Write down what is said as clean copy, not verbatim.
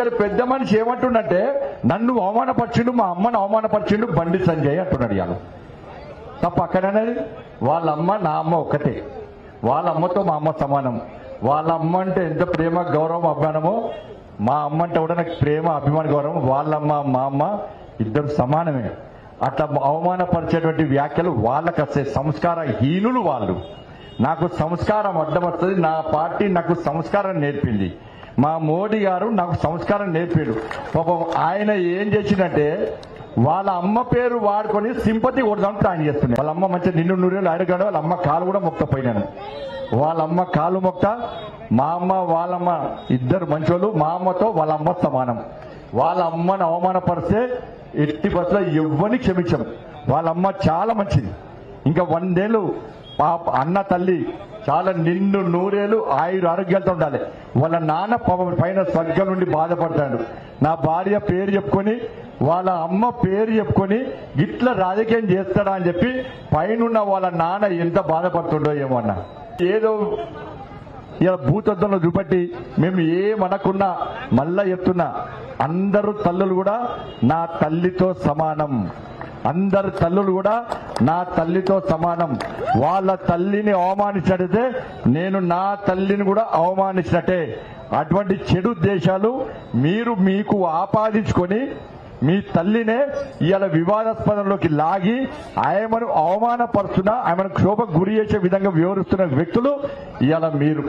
ఇక్కడ పెద్ద మనిషి ఏమంటుండంటే నన్ను అవమానపరిచిండు, మా అమ్మను అవమానపరిచిండు బండి సంజయ్ అంటున్నాడు. ఇవాళ తప్ప అక్కడనేది వాళ్ళ అమ్మ నా అమ్మ ఒక్కటే, వాళ్ళ అమ్మతో మా అమ్మ సమానం. వాళ్ళ అమ్మ అంటే ఎంత ప్రేమ గౌరవం అభిమానమో మా అమ్మ అంటే కూడా నాకు ప్రేమ అభిమాన గౌరవం. వాళ్ళమ్మ మా అమ్మ ఇద్దరు సమానమే. అట్లా అవమానపరిచేటువంటి వ్యాఖ్యలు వాళ్ళకి వస్తే సంస్కార హీనులు వాళ్ళు. నాకు సంస్కారం అడ్డం వస్తుంది. నా పార్టీ నాకు సంస్కారం నేర్పింది. మా మోడీ గారు నాకు సంస్కారం నేర్పాడు. పాపం ఆయన ఏం చేసిందంటే వాళ్ళ అమ్మ పేరు వాడుకొని సింపతి కొడదాం ప్లాన్ చేస్తున్నాడు. వాళ్ళ అమ్మ మంచిగా నిన్ను నూరేళ్ళు ఆడగాడు. వాళ్ళ అమ్మ కాలు కూడా మొక్కపోయినాను. వాళ్ళ అమ్మ కాలు మొక్త, మా అమ్మ వాళ్ళమ్మ ఇద్దరు మంచోళ్ళు. మా అమ్మతో వాళ్ళ అమ్మ సమానం. వాళ్ళ అమ్మను అవమానపరిస్తే ఎట్టి బస్సులో ఎవ్వరిని క్షమించం. వాళ్ళ అమ్మ చాలా మంచిది. ఇంకా 100 ఏళ్ళు పాప అన్న తల్లి చాలా నిండు నూరేళ్ళు ఆయుర ఆరోగ్యాలతో ఉండాలి. వాళ్ళ నాన్న పైన స్వర్గం నుండి బాధపడతాడు. నా భార్య పేరు చెప్పుకొని వాళ్ళ అమ్మ పేరు చెప్పుకొని ఇట్లా రాజకీయం చేస్తాడా అని చెప్పి పైన వాళ్ళ నాన్న ఎంత బాధపడుతుండో ఏమో అన్న. ఏదో ఇలా భూతత్వంలో చూపట్టి మేము ఏమనకున్నా మళ్ళా చెప్తున్నా, అందరూ తల్లులు కూడా నా తల్లితో సమానం. అందరు తల్లులు కూడా నా తల్లితో సమానం. వాళ్ళ తల్లిని అవమానించినట్టయితే నేను నా తల్లిని కూడా అవమానించినట్టే. అటువంటి చెడు ఉద్దేశాలు మీరు మీకు ఆపాదించుకొని మీ తల్లినే ఇవాళ వివాదాస్పదంలోకి లాగి ఆమెను అవమానపరుస్తున్నా, ఆమెను క్షోభకు గురి చేసే విధంగా వివరిస్తున్న వ్యక్తులు ఇవాళ మీరు.